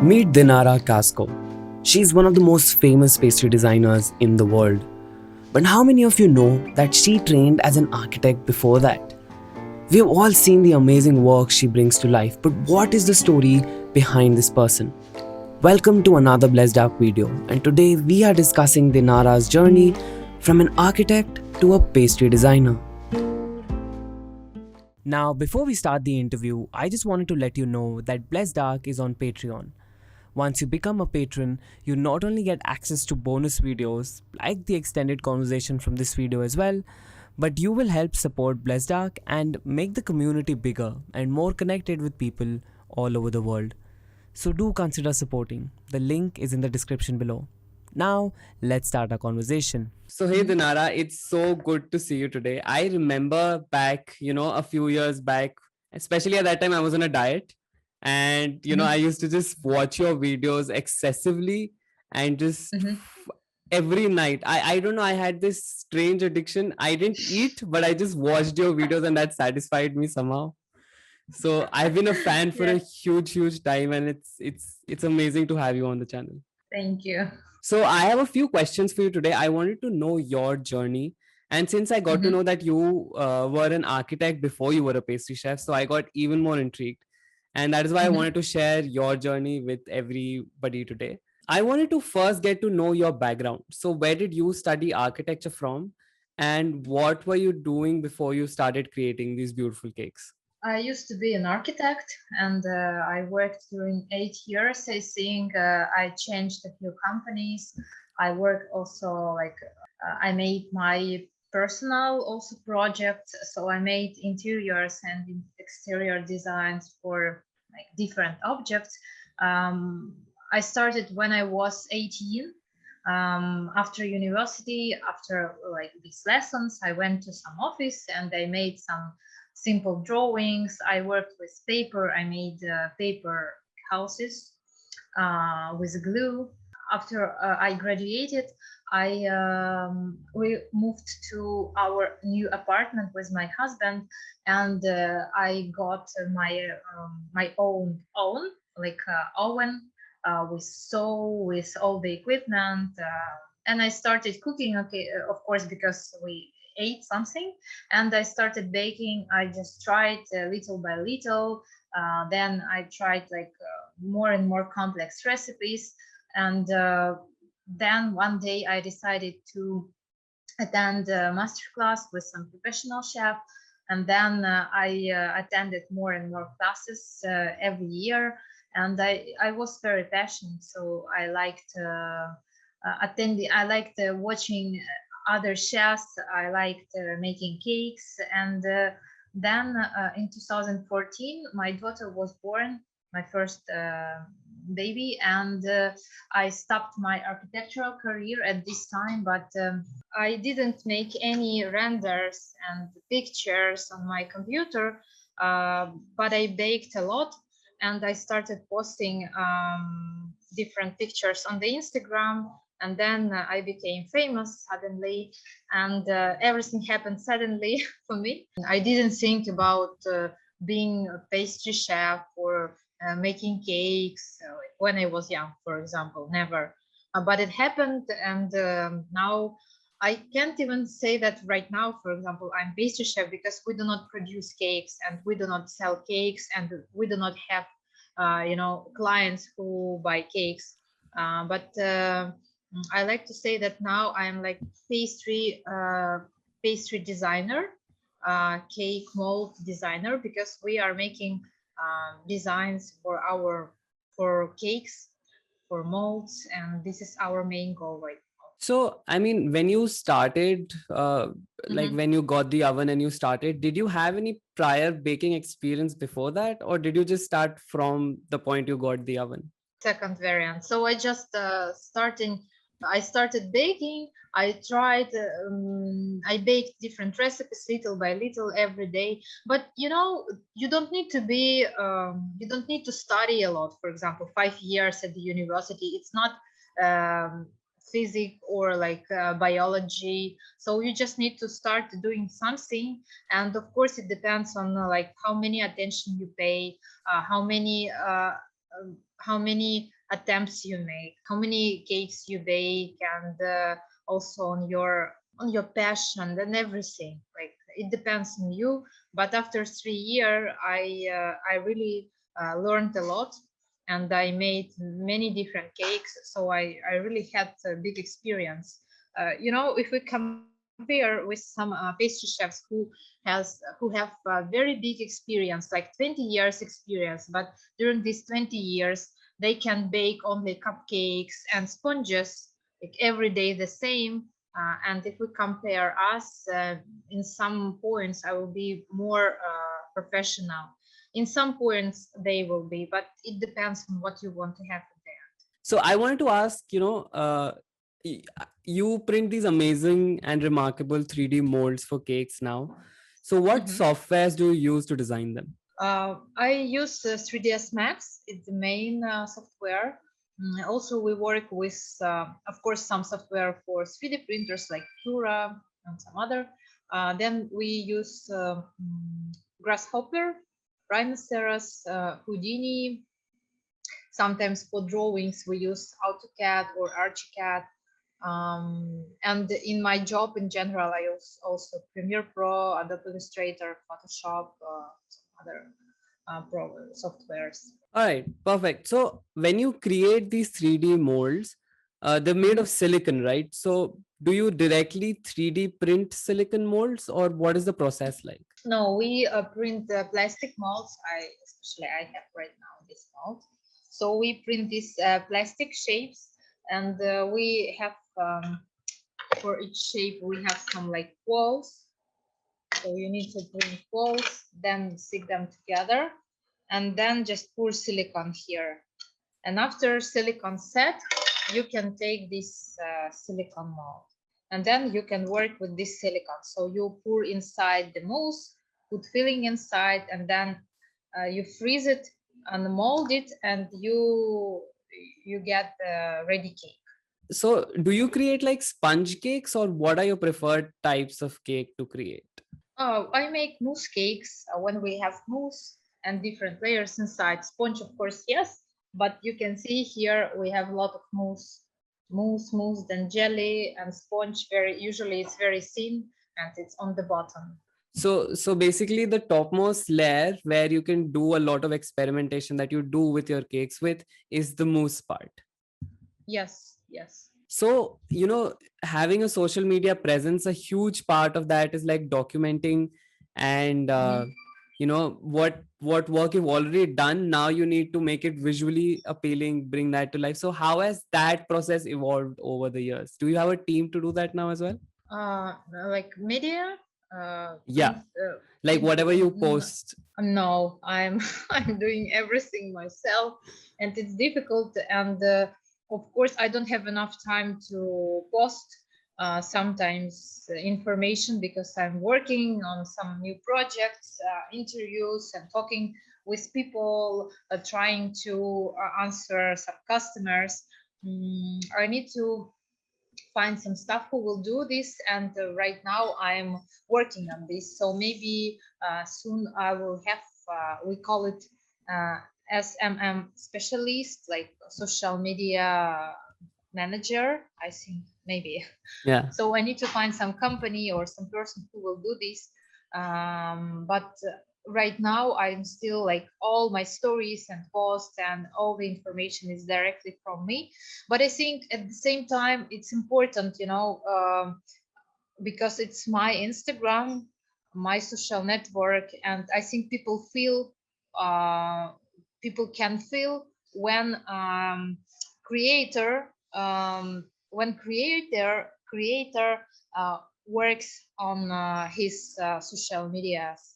Meet Dinara Kasko. She's one of the most famous pastry designers in the world. But how many of you know that she trained as an architect before that? We've all seen the amazing work she brings to life, but what is the story behind this person? Welcome to another Blessedarch video, and today we are discussing Dinara's journey from an architect to a pastry designer. Now, before we start the interview, I just wanted to let you know that Blessedarch is on Patreon. Once you become a patron, you not only get access to bonus videos, like the extended conversation from this video as well, but you will help support Blessedarch and make the community bigger and more connected with people all over the world. So do consider supporting. The link is in the description below. Now, let's start our conversation. So, hey Dinara, it's so good to see you today. I remember back, a few years back, especially at that time, I was on a diet. And, I used to just watch your videos excessively and just every night. I don't know, I had this strange addiction. I didn't eat, but I just watched your videos and that satisfied me somehow. So I've been a fan for a huge time, and it's amazing to have you on the channel. Thank you. So I have a few questions for you today. I wanted to know your journey. And since I got to know that you were an architect before you were a pastry chef, so I got even more intrigued. And that is why I wanted to share your journey with everybody today. I wanted to first get to know your background. So where did you study architecture from? And what were you doing before you started creating these beautiful cakes? I used to be an architect and I worked during 8 years. I think I changed a few companies. I worked also I made my personal also projects. So I made interiors and exterior designs for like different objects. I started when I was 18. After university, after like these lessons, I went to some office and I made some simple drawings. I worked with paper. I made paper houses with glue. After I graduated, we moved to our new apartment with my husband, and I got my own like oven with stove, with all the equipment, and I started cooking. Okay, of course, because we ate something, and I started baking. I just tried little by little. Then I tried more and more complex recipes, and then one day I decided to attend a master class with some professional chef, and then I attended more and more classes every year, and I was very passionate, so I liked attending. I liked watching other chefs. I liked making cakes, and then in 2014 my daughter was born, my first baby, and I stopped my architectural career at this time, but I didn't make any renders and pictures on my computer, but I baked a lot, and I started posting different pictures on the Instagram, and then I became famous suddenly, and everything happened suddenly for me. I didn't think about being a pastry chef or making cakes when I was young, for example, never. But it happened, and now I can't even say that right now, for example, I'm pastry chef, because we do not produce cakes and we do not sell cakes and we do not have, clients who buy cakes. But I like to say that now I'm like pastry designer, cake mold designer, because we are making designs for cakes, for molds, and this is our main goal right now. So, I mean, when you started, like when you got the oven and you started, did you have any prior baking experience before that, or did you just start from the point you got the oven? Second variant. So I started baking. I tried, I baked different recipes little by little every day. But you don't need to you don't need to study a lot. For example, 5 years at the university. It's not physics or biology. So you just need to start doing something. And of course, it depends on like how many attention you pay, how many how many attempts you make, how many cakes you bake, and also on your passion and everything. Like it depends on you. But after 3 years, I really learned a lot, and I made many different cakes. So I really had a big experience. If we compare with some pastry chefs who have very big experience, like 20 years experience, but during these 20 years they can bake only cupcakes and sponges, like every day the same. And if we compare us, in some points I will be more professional. In some points they will be, but it depends on what you want to have there. So I wanted to ask, y- you print these amazing and remarkable 3D molds for cakes now. So what Mhm. softwares do you use to design them? I use 3ds Max. It's the main software. Also, we work with, of course, some software for 3D printers like Cura and some other. Then we use Grasshopper, Rhinoceros, Houdini. Sometimes for drawings we use AutoCAD or Archicad. And in my job in general, I use also Premiere Pro, Adobe Illustrator, Photoshop, some other pro softwares. All right, perfect. So when you create these 3D molds, they're made Mhm. of silicon, right? So do you directly 3D print silicon molds, or what is the process like? No, we print the plastic molds. Especially I have right now this mold. So we print these plastic shapes, and we have for each shape we have some like walls. So you need to print walls, then stick them together, and then just pour silicone here. And after silicone set, you can take this silicone mold, and then you can work with this silicone. So you pour inside the mousse, put filling inside, and then you freeze it and mold it, and you get the ready cake. So do you create like sponge cakes, or what are your preferred types of cake to create? Oh, I make mousse cakes when we have mousse and different layers inside. Sponge, of course, yes, but you can see here we have a lot of mousse, then jelly and sponge. Very usually it's very thin and it's on the bottom. So basically the topmost layer where you can do a lot of experimentation that you do with your cakes with is the mousse part. Yes, yes. So having a social media presence, a huge part of that is like documenting and Mhm. what work you've already done. Now you need to make it visually appealing, bring that to life. So how has that process evolved over the years? Do you have a team to do that now as well? Like media, Yeah, like print. whatever you post. No, I'm I'm doing everything myself, and it's difficult. And of course, I don't have enough time to post sometimes information because I'm working on some new projects, interviews, and talking with people, trying to answer some customers. I need to find some staff who will do this, and right now I'm working on this. So maybe soon I will have, we call it uh, SMM specialist, like social media manager, I think, maybe. Yeah. So I need to find some company or some person who will do this. But right now I'm still like all my stories and posts and all the information is directly from me. But I think at the same time it's important, because it's my Instagram, my social network, and I think uh, people can feel when creator creator works on his social medias,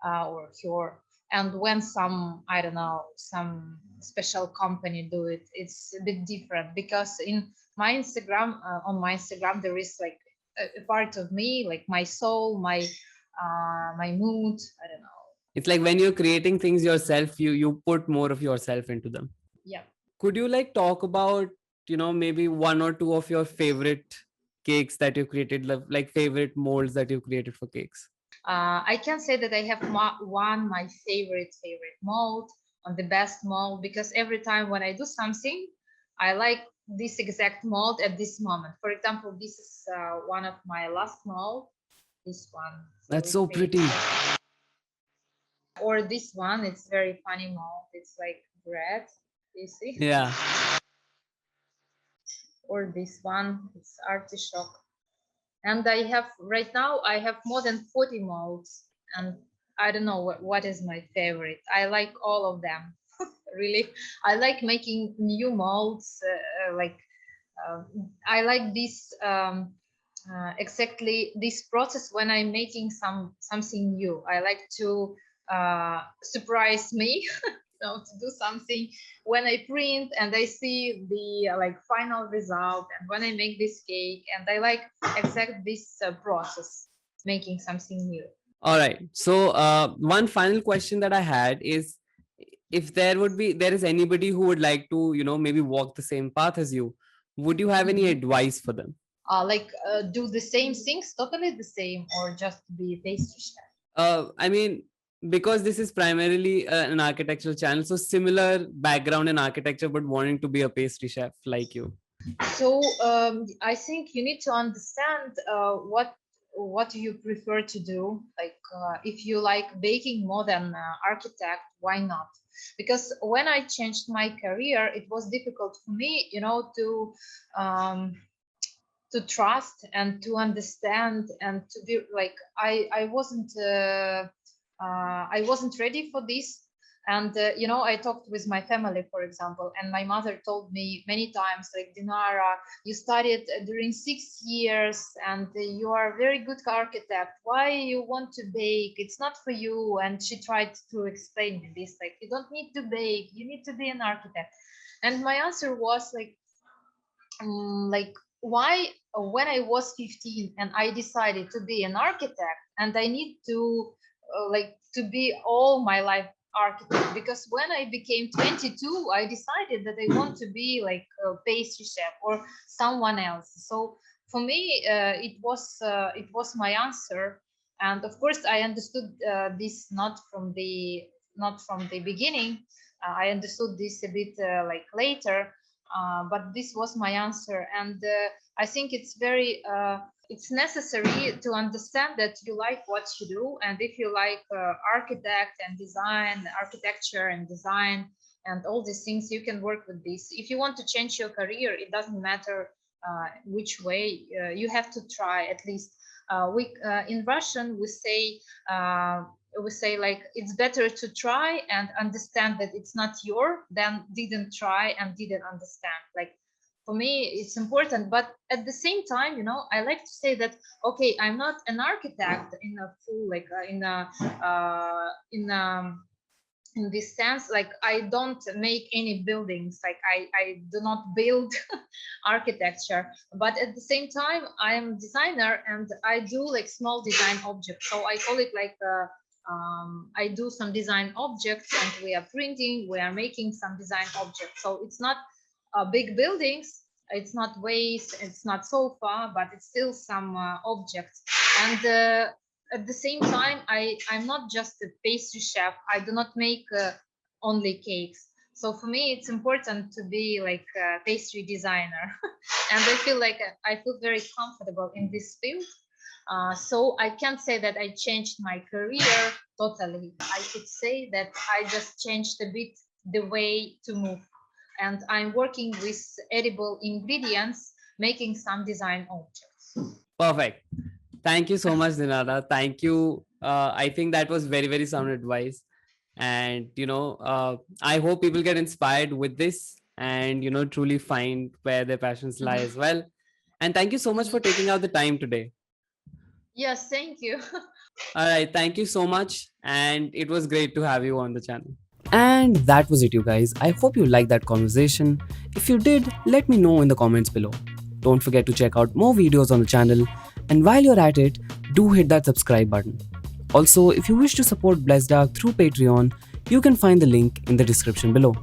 or her, and when some, I don't know, some special company do it, it's a bit different because in my Instagram, on my Instagram there is like a part of me, like my soul, my mood, I don't know. It's like when you're creating things yourself, you put more of yourself into them. Yeah. Could you like talk about, maybe one or two of your favorite cakes that you created, like favorite molds that you created for cakes? I can say that I have one my favorite mold. on the best mold, because every time when I do something, I like this exact mold at this moment. For example, this is one of my last mold. This one. So That's it's so made. pretty. Or this one, it's very funny mold. It's like bread. You see? Yeah. Or this one, it's artichoke. And I have right now I have more than 40 molds, and I don't know what is my favorite. I like all of them. Really, I like making new molds. I like this exactly this process when I'm making something new. I like to surprise me. To do something when I print and I see the like final result, and when I make this cake, and I like exact this process, making something new. All right. So, one final question that I had is, if there is anybody who would like to, maybe walk the same path as you, would you have any Mhm. advice for them? Do the same things, totally the same, or just be a pastry chef? I mean, because this is primarily an architectural channel, so similar background in architecture, but wanting to be a pastry chef like you. So I think you need to understand what you prefer to do. Like if you like baking more than architect, why not? Because when I changed my career, it was difficult for me, um, to trust and to understand and to be like I wasn't ready for this. And I talked with my family, for example, and my mother told me many times, like, Dinara, you studied during 6 years, and you are a very good architect. Why you want to bake? It's not for you. And she tried to explain me this, like, you don't need to bake, you need to be an architect. And my answer was like, why when I was 15 and I decided to be an architect, and I need to like to be all my life architect, because when I became 22 I decided that I want to be like a pastry chef or someone else. So for me it was my answer. And of course I understood this not from the beginning. I understood this a bit like later, but this was my answer. And I think it's necessary to understand that you like what you do, and if you like architecture and design and all these things, you can work with this. If you want to change your career, it doesn't matter which way, you have to try at least. We In Russian we say like, it's better to try and understand that it's not your than didn't try and didn't understand. Like, for me it's important, but at the same time, I like to say that, okay, I'm not an architect in a full like in this sense, like I don't make any buildings, like I do not build architecture, but at the same time I am designer and I do like small design objects. So I call it like I do some design objects, and we are printing, we are making some design objects. So it's not big buildings, it's not vase, it's not sofa, but it's still some objects. And at the same time, I'm not just a pastry chef. I do not make only cakes. So for me it's important to be like a pastry designer. And I feel like I feel very comfortable in this field. So I can't say that I changed my career totally. I could say that I just changed a bit the way to move, and I'm working with edible ingredients, making some design objects. Perfect. Thank you so much, Dinara. Thank you. I think that was very, very sound advice. And, I hope people get inspired with this and, truly find where their passions lie as well. And thank you so much for taking out the time today. Yes, thank you. All right. Thank you so much. And it was great to have you on the channel. And that was it, you guys. I hope you liked that conversation. If you did, let me know in the comments below. Don't forget to check out more videos on the channel. And while you're at it, do hit that subscribe button. Also, if you wish to support Blessedarch through Patreon, you can find the link in the description below.